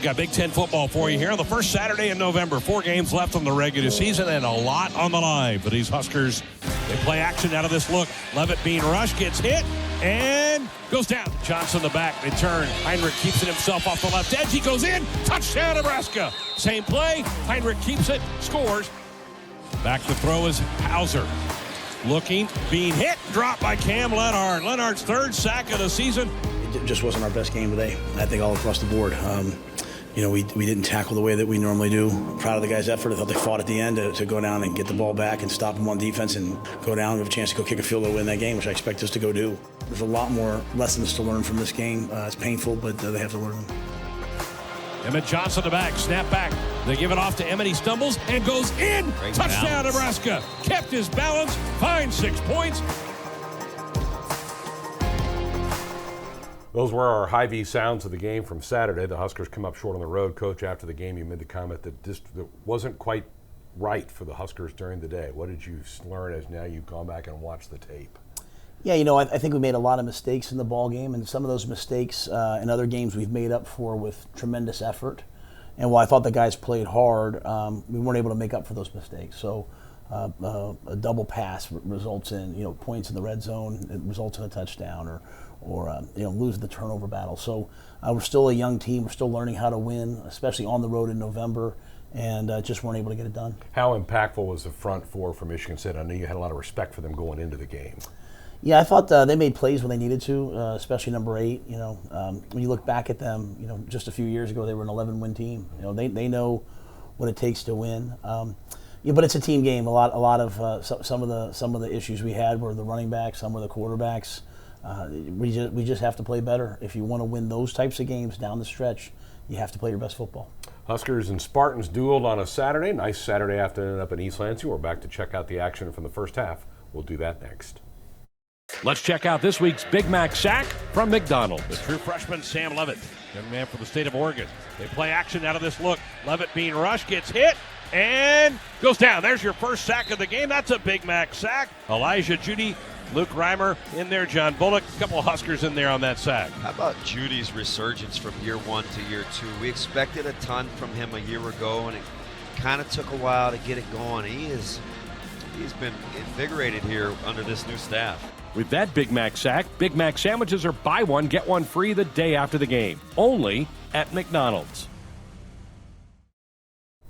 got Big Ten football for you here on the first Saturday in November. 4 games left on the regular season and a lot on the line for these Huskers. They play action out of this look. Levitt being rushed, gets hit, and goes down. Johnson the back. They turn. Heinrich keeps it himself off the left edge. He goes in. Touchdown, Nebraska. Same play. Heinrich keeps it. Scores. Back to throw is Hauser. Looking, being hit, dropped by Cam Lenard. Lenard's 3rd sack of the season. It just wasn't our best game today, I think, all across the board. We didn't tackle the way that we normally do. I'm proud of the guys' effort. I thought they fought at the end to go down and get the ball back and stop them on defense and go down and have a chance to go kick a field goal to win that game, which I expect us to go do. There's a lot more lessons to learn from this game. It's painful, but they have to learn them. Emmett Johnson the back, snap back. They give it off to Emmett. He stumbles and goes in. Great Touchdown, balance. Nebraska. Kept his balance, finds 6 points. Those were our Hy-Vee sounds of the game from Saturday. The Huskers come up short on the road. Coach, after the game, you made the comment that that wasn't quite right for the Huskers during the day. What did you learn as now you've gone back and watched the tape? Yeah, I think we made a lot of mistakes in the ball game, and some of those mistakes in other games we've made up for with tremendous effort. And while I thought the guys played hard, we weren't able to make up for those mistakes. So a double pass results in points in the red zone. It results in a touchdown, or lose the turnover battle. So we're still a young team. We're still learning how to win, especially on the road in November, and just weren't able to get it done. How impactful was the front four for Michigan State? I know you had a lot of respect for them going into the game. Yeah, I thought they made plays when they needed to, especially number 8. When you look back at them, just a few years ago they were an 11-win team. They know what it takes to win. But it's a team game. A lot of some of the issues we had were the running backs, some were the quarterbacks. We just have to play better. If you want to win those types of games down the stretch, you have to play your best football. Huskers and Spartans dueled on a Saturday. Nice Saturday afternoon up in East Lansing. We're back to check out the action from the first half. We'll do that next. Let's check out this week's Big Mac sack from McDonald's. The true freshman, Sam Levitt, young man from the state of Oregon. They play action out of this look. Levitt being rushed, gets hit, and goes down. There's your first sack of the game. That's a Big Mac sack. Elijah Judy, Luke Reimer in there, John Bullock, a couple of Huskers in there on that sack. How about Judy's resurgence from year 1 to year 2? We expected a ton from him a year ago, and it kind of took a while to get it going. He's been invigorated here under this new staff. With that Big Mac sack, Big Mac sandwiches are buy one, get one free the day after the game. Only at McDonald's.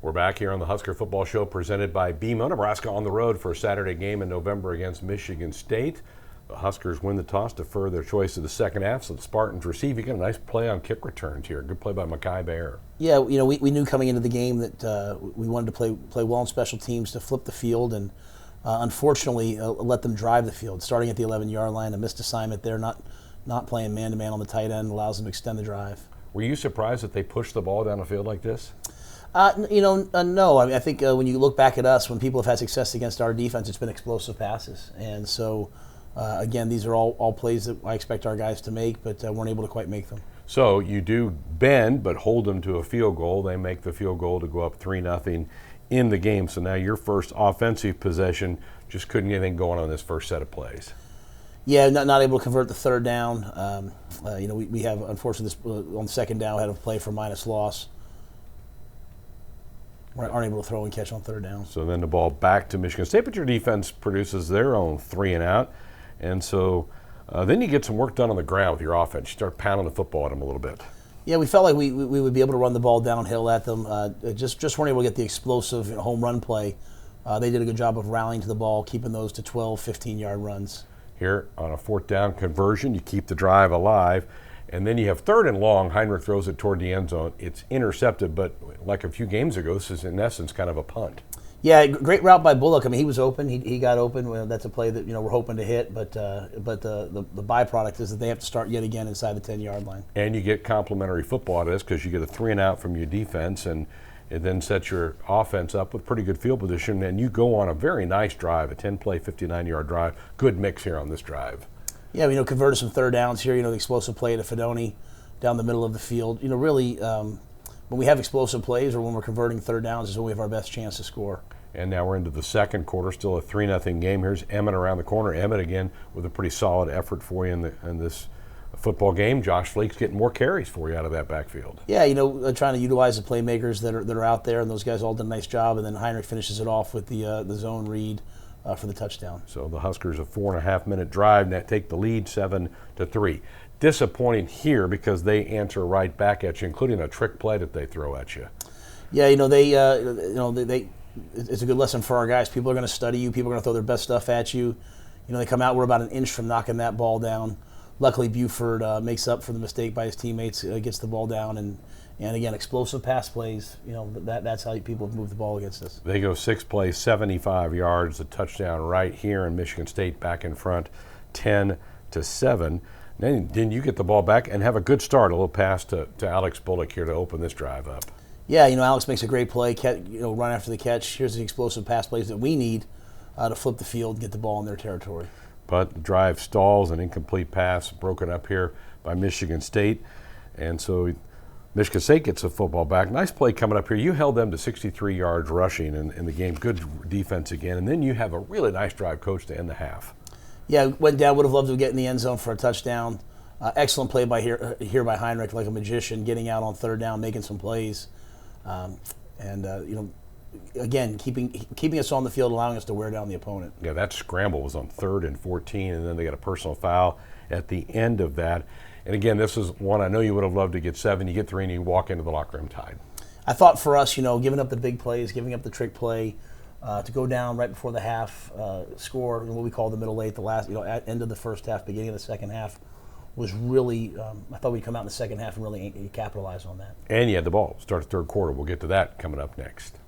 We're back here on the Husker Football Show presented by BMO. Nebraska on the road for a Saturday game in November against Michigan State. The Huskers win the toss, defer their choice to the second half, so the Spartans receive. You get a nice play on kick returns here. Good play by Mekhi Bear. Yeah, we knew coming into the game that we wanted to play well on special teams to flip the field, and unfortunately let them drive the field. Starting at the 11-yard line, a missed assignment there, not playing man-to-man on the tight end allows them to extend the drive. Were you surprised that they pushed the ball down the field like this? No. I think when you look back at us, when people have had success against our defense, it's been explosive passes. And so, again, these are all plays that I expect our guys to make, but weren't able to quite make them. So you do bend, but hold them to a field goal. They make the field goal to go up 3-0 in the game. So now your first offensive possession, just couldn't get anything going on this first set of plays. Yeah, not able to convert the third down. We have, unfortunately, on the second down, had a play for minus loss. We aren't able to throw and catch on third down. So then the ball back to Michigan State, but your defense produces their own 3-and-out. And so then you get some work done on the ground with your offense. You start pounding the football at them a little bit. Yeah, we felt like we would be able to run the ball downhill at them. Just weren't able to get the explosive home run play. They did a good job of rallying to the ball, keeping those to 12, 15-yard runs. Here on a fourth down conversion, you keep the drive alive. And then you have third and long. Heinrich throws it toward the end zone. It's intercepted, but like a few games ago, this is in essence kind of a punt. Yeah, great route by Bullock. I mean, he was open. He got open. That's a play that we're hoping to hit, but the byproduct is that they have to start yet again inside the 10-yard line. And you get complimentary football out of this because you get a 3-and-out from your defense, and it then sets your offense up with pretty good field position, and you go on a very nice drive, a 10-play, 59-yard drive. Good mix here on this drive. Yeah, converted some third downs here. The explosive play to Fedoni down the middle of the field. Really, when we have explosive plays or when we're converting third downs is when we have our best chance to score. And now we're into the second quarter, still a 3-0 game. Here's Emmett around the corner. Emmett again with a pretty solid effort for you in this football game. Josh Fleek's getting more carries for you out of that backfield. Yeah, trying to utilize the playmakers that are out there, and those guys all did a nice job. And then Heinrich finishes it off with the zone read for the touchdown. So the Huskers, a 4.5-minute drive, and take the lead 7-3. Disappointing here because they answer right back at you, including a trick play that they throw at you. Yeah, it's a good lesson for our guys. People are going to study you. People are going to throw their best stuff at you. They come out, we're about an inch from knocking that ball down. Luckily, Buford makes up for the mistake by his teammates, gets the ball down, and again, explosive pass plays. That's how people have moved the ball against us. They go 6 plays, 75 yards, a touchdown right here, and Michigan State back in front, 10-7. Then you get the ball back and have a good start. A little pass to Alex Bullock here to open this drive up. Yeah, Alex makes a great play. Run after the catch. Here's the explosive pass plays that we need to flip the field and get the ball in their territory. But the drive stalls, an incomplete pass broken up here by Michigan State. And so Michigan State gets the football back. Nice play coming up here. You held them to 63 yards rushing in the game. Good defense again. And then you have a really nice drive, Coach, to end the half. Yeah, went down. Would have loved to get in the end zone for a touchdown. Excellent play here by Heinrich, like a magician, getting out on third down, making some plays. Again, keeping us on the field, allowing us to wear down the opponent. Yeah, that scramble was on 3rd and 14, and then they got a personal foul at the end of that. And again, this is one I know you would have loved to get 7. You get 3, and you walk into the locker room tied. I thought for us, giving up the big plays, giving up the trick play, to go down right before the half, score what we call the middle eight, the last, at end of the first half, beginning of the second half, was really. I thought we'd come out in the second half and really capitalize on that. And you had the ball. Start the third quarter. We'll get to that coming up next.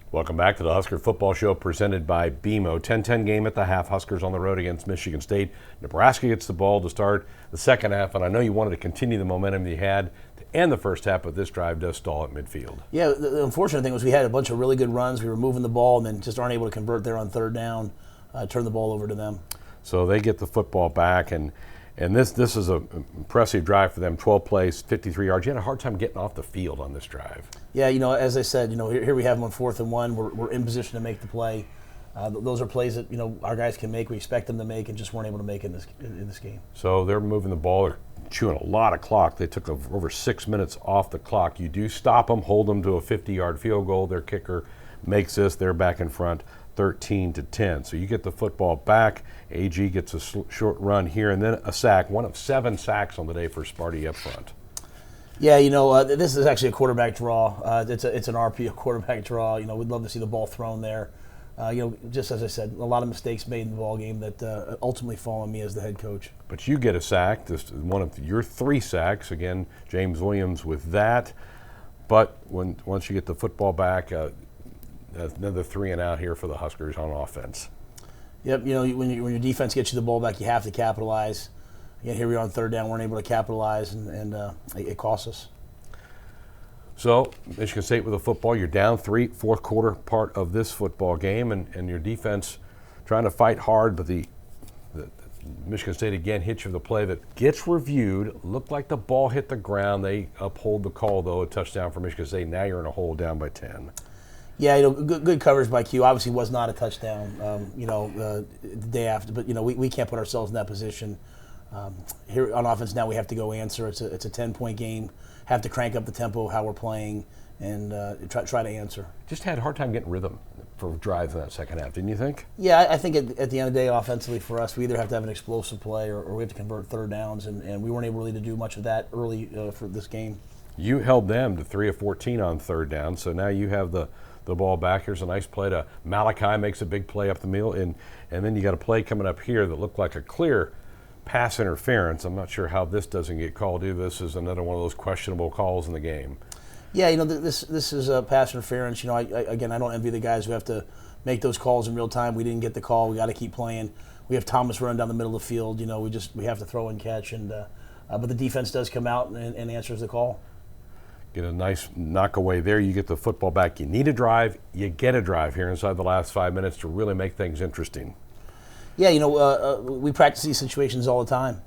Welcome back to the Husker Football Show presented by BMO. 10-10 game at the half. Huskers on the road against Michigan State. Nebraska gets the ball to start the second half, and I know you wanted to continue the momentum you had to end the first half, but this drive does stall at midfield. Yeah, the unfortunate thing was we had a bunch of really good runs. We were moving the ball and then just aren't able to convert there on third down, turn the ball over to them. So they get the football back, and this is an impressive drive for them. 12 plays, 53 yards. You had a hard time getting off the field on this drive. Yeah, as I said, here we have them on 4th and 1. We're in position to make the play. Those are plays that our guys can make. We expect them to make, and just weren't able to make in this game. So they're moving the ball. They're chewing a lot of clock. They took over 6 minutes off the clock. You do stop them, hold them to a 50-yard field goal. Their kicker makes this. They're back in front, 13-10. So you get the football back. AG gets a short run here, and then a sack. 1 of 7 sacks on the day for Sparty up front. Yeah, this is actually a quarterback draw. It's an RP, a quarterback draw. We'd love to see the ball thrown there. Just as I said, a lot of mistakes made in the ball game that ultimately fall on me as the head coach. But you get a sack. This is one of your 3 sacks. Again, James Williams with that. But once you get the football back, another 3 and out here for the Huskers on offense. Yep, when your defense gets you the ball back, you have to capitalize. Again, here we are on third down. We're unable to capitalize, and it costs us. So Michigan State with the football. You're down 3, fourth quarter part of this football game, and your defense trying to fight hard, but the Michigan State again hits you with a play that gets reviewed. Looked like the ball hit the ground. They uphold the call, though, a touchdown for Michigan State. Now you're in a hole down by 10. Yeah, good coverage by Q. Obviously was not a touchdown, the day after. But, we can't put ourselves in that position. Here on offense now we have to go answer. It's a 10-point game. Have to crank up the tempo of how we're playing and try to answer. Just had a hard time getting rhythm for drives in that second half, didn't you think? Yeah, I think at the end of the day, offensively for us, we either have to have an explosive play or we have to convert third downs, and we weren't able really to do much of that early for this game. You held them to 3 of 14 on third down, so now you have the ball back. Here's a nice play to Malachi, makes a big play up the middle, and then you got a play coming up here that looked like a clear pass interference. I'm not sure how this doesn't get called either. This is another one of those questionable calls in the game. Yeah, this is a pass interference. I don't envy the guys who have to make those calls in real time. We didn't get the call. We got to keep playing. We have Thomas running down the middle of the field. We have to throw and catch, and but the defense does come out and answers the call. Get a nice knock away there. You get the football back. You need a drive. You get a drive here inside the last 5 minutes to really make things interesting. Yeah, we practice these situations all the time,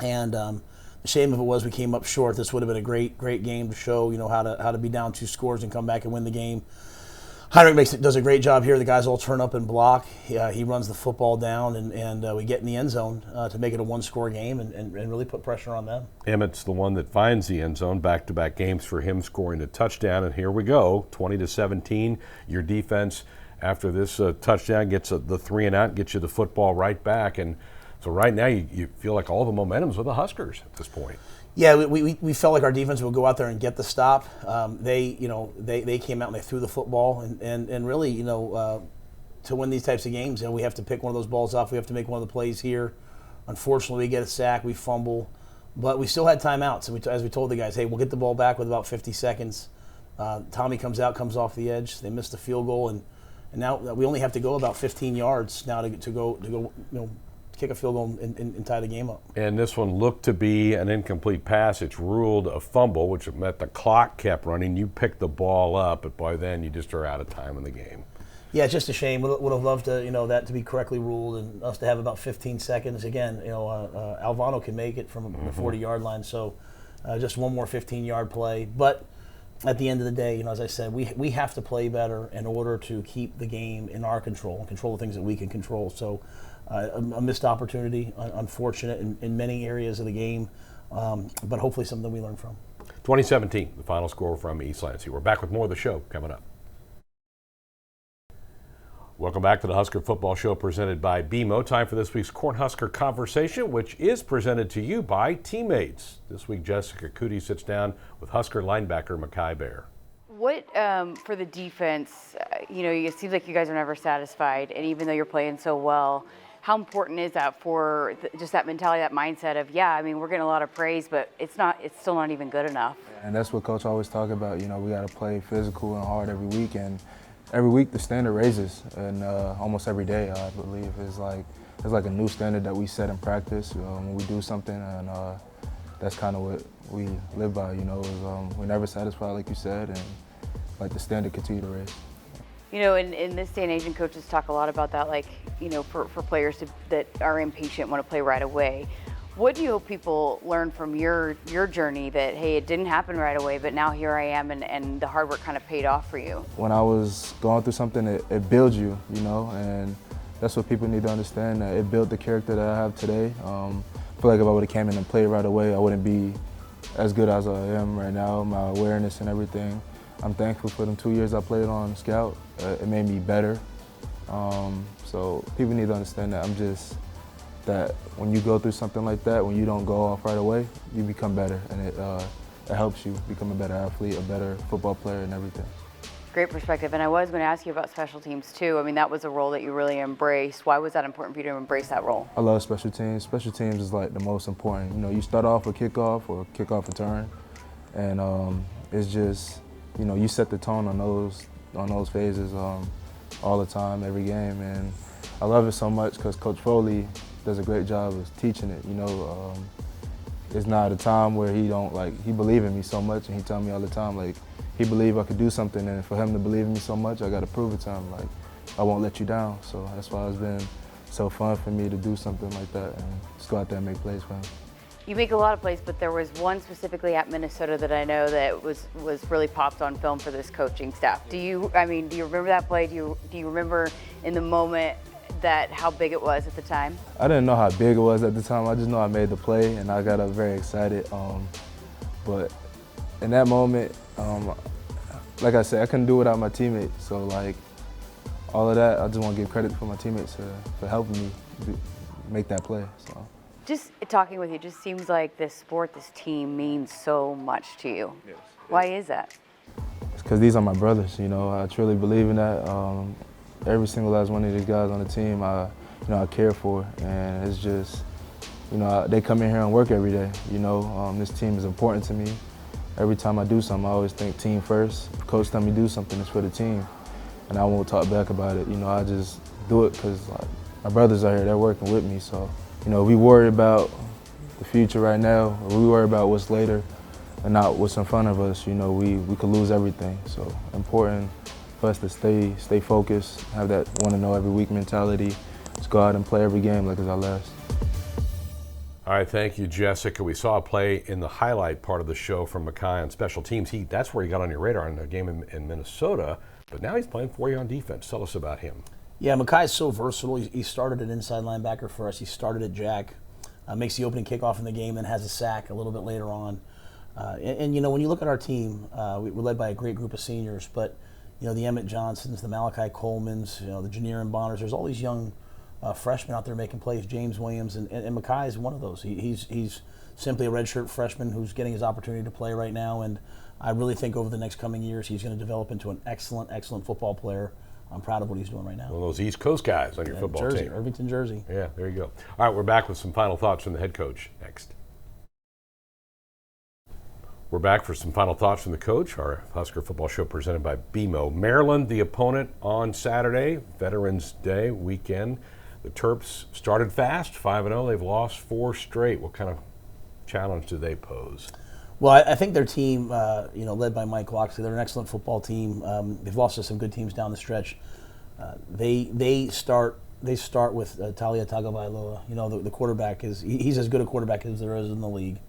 and the shame of it was we came up short. This would have been a great game to show, how to be down 2 scores and come back and win the game. Heinrich does a great job here. The guys all turn up and block. He runs the football down, and we get in the end zone to make it a 1-score game and really put pressure on them. Emmett's the one that finds the end zone. Back-to-back games for him scoring a touchdown, and here we go, 20-17. Your defense, after this touchdown, gets the 3-and-out, gets you the football right back. And so right now you feel like all the momentum's with the Huskers at this point. Yeah, we felt like our defense would go out there and get the stop. They came out and they threw the football, and really, to win these types of games, we have to pick one of those balls off. We have to make one of the plays here. Unfortunately, we get a sack, we fumble, but we still had timeouts. And as we told the guys, hey, we'll get the ball back with about 50 seconds. Tommy comes off the edge. They missed the field goal, and now we only have to go about 15 yards now to go kick a field goal and tie the game up. And this one looked to be an incomplete pass. It's ruled a fumble, which meant the clock kept running. You picked the ball up, but by then you just are out of time in the game. Yeah, it's just a shame. Would have loved to, that to be correctly ruled and us to have about 15 seconds. Again, Alvano can make it from the 40-yard line, so just one more 15-yard play. But at the end of the day, as I said, we have to play better in order to keep the game in our control and control the things that we can control. So a missed opportunity, unfortunate in many areas of the game, but hopefully something we learn from. 2017, the final score from East Lansing. We're back with more of the show coming up. Welcome back to the Husker Football Show presented by BMO. Time for this week's Cornhusker Conversation, which is presented to you by Teammates. This week, Jessica Cootie sits down with Husker linebacker Mekhi Bear. What, for the defense, it seems like you guys are never satisfied, and even though you're playing so well, how important is that for just that mentality, that mindset of, we're getting a lot of praise, but it's still not even good enough? And that's what Coach always talk about. We got to play physical and hard every week, and every week the standard raises, and almost every day I believe it's like a new standard that we set in practice when we do something, and that's kind of what we live by. We're never satisfied, like you said, and like the standard continue to raise. In this day and age, and coaches talk a lot about that, for players that are impatient, want to play right away. What do you hope people learn from your journey that, hey, it didn't happen right away, but now here I am, and the hard work kind of paid off for you? When I was going through something, it builds you, and that's what people need to understand. That it built the character that I have today. I feel like if I would have came in and played right away, I wouldn't be as good as I am right now, my awareness and everything. I'm thankful for them 2 years I played on Scout. It made me better. So people need to understand that when you go through something like that, when you don't go off right away, you become better, and it helps you become a better athlete, a better football player, and everything. Great perspective. And I was going to ask you about special teams too. That was a role that you really embraced. Why was that important for you to embrace that role? I love special teams. Special teams is like the most important. You start off with kickoff or kickoff return, and it's just, you set the tone on those phases all the time, every game, and I love it so much because Coach Foley does a great job of teaching it. It's not a time where he believe in me so much, and he tell me all the time, he believe I could do something, and for him to believe in me so much, I got to prove it to him. I won't let you down. So that's why it's been so fun for me to do something like that and just go out there and make plays for him. You make a lot of plays, but there was one specifically at Minnesota that I know that was really popped on film for this coaching staff. Do you remember that play? Do you remember in the moment how big it was at the time? I didn't know how big it was at the time. I just know I made the play, and I got very excited. But in that moment, like I said, I couldn't do it without my teammates. So all of that, I just want to give credit for my teammates for helping me make that play. So. Just talking with you, just seems like this sport, this team means so much to you. Yes. Why is that? It's because these are my brothers. I truly believe in that. Every single last one of these guys on the team, I care for, and it's just, they come in here and work every day. This team is important to me. Every time I do something, I always think team first. If Coach tell me do something, it's for the team, and I won't talk back about it. I just do it because my brothers are here, they're working with me. So, we worry about the future right now, or we worry about what's later and not what's in front of us. We could lose everything. So important for us to stay focused, have that want to know every week mentality, just go out and play every game like it's our last. All right, thank you, Jessica. We saw a play in the highlight part of the show from Mackay on special teams. That's where he got on your radar in a game in Minnesota, but now he's playing for you on defense. Tell us about him. Yeah, Mackay is so versatile. He started at inside linebacker for us. He started at Jack, makes the opening kickoff in the game, then has a sack a little bit later on. And you know, when you look at our team, we're led by a great group of seniors, but you know, the Emmett Johnsons, the Malachi Colemans, you know, the Janirin Bonners, there's all these young freshmen out there making plays. James Williams, and Mackay is one of those. He's simply a redshirt freshman who's getting his opportunity to play right now, and I really think over the next coming years he's going to develop into an excellent football player. I'm proud of what he's doing right now. One of those East Coast guys on your football Jersey, team. Irvington, Jersey. Yeah, there you go. All right, we're back with some final thoughts from the head coach next. We're back for some final thoughts from the coach. Our Husker football show presented by BMO. Maryland, the opponent on Saturday, Veterans Day weekend. The Terps started fast, 5-0. They've lost 4 straight. What kind of challenge do they pose? Well, I think their team, you know, led by Mike Loxley, they're an excellent football team. They've lost to some good teams down the stretch. They start with Talia Tagovailoa. You know, the quarterback he's as good a quarterback as there is in the league.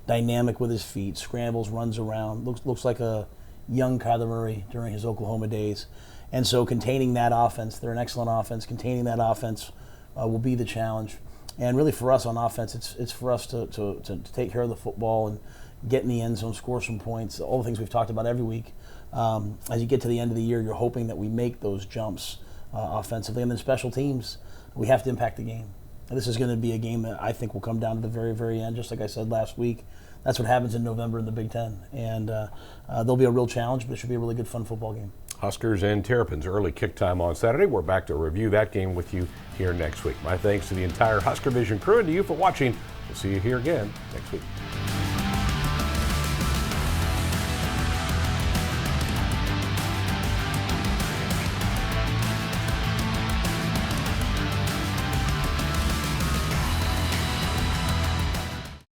Dynamic with his feet, scrambles, runs around, looks like a young Kyler Murray during his Oklahoma days. And so containing that offense, they're an excellent offense. Containing that offense will be the challenge. And really for us on offense, it's for us to take care of the football and get in the end zone, score some points, all the things we've talked about every week. As you get to the end of the year, you're hoping that we make those jumps offensively. And then special teams, we have to impact the game. And this is going to be a game that I think will come down to the very, very end, just like I said last week. That's what happens in November in the Big Ten. And there'll be a real challenge, but it should be a really good, fun football game. Huskers and Terrapins, early kick time on Saturday. We're back to review that game with you here next week. My thanks to the entire Husker Vision crew and to you for watching. We'll see you here again next week.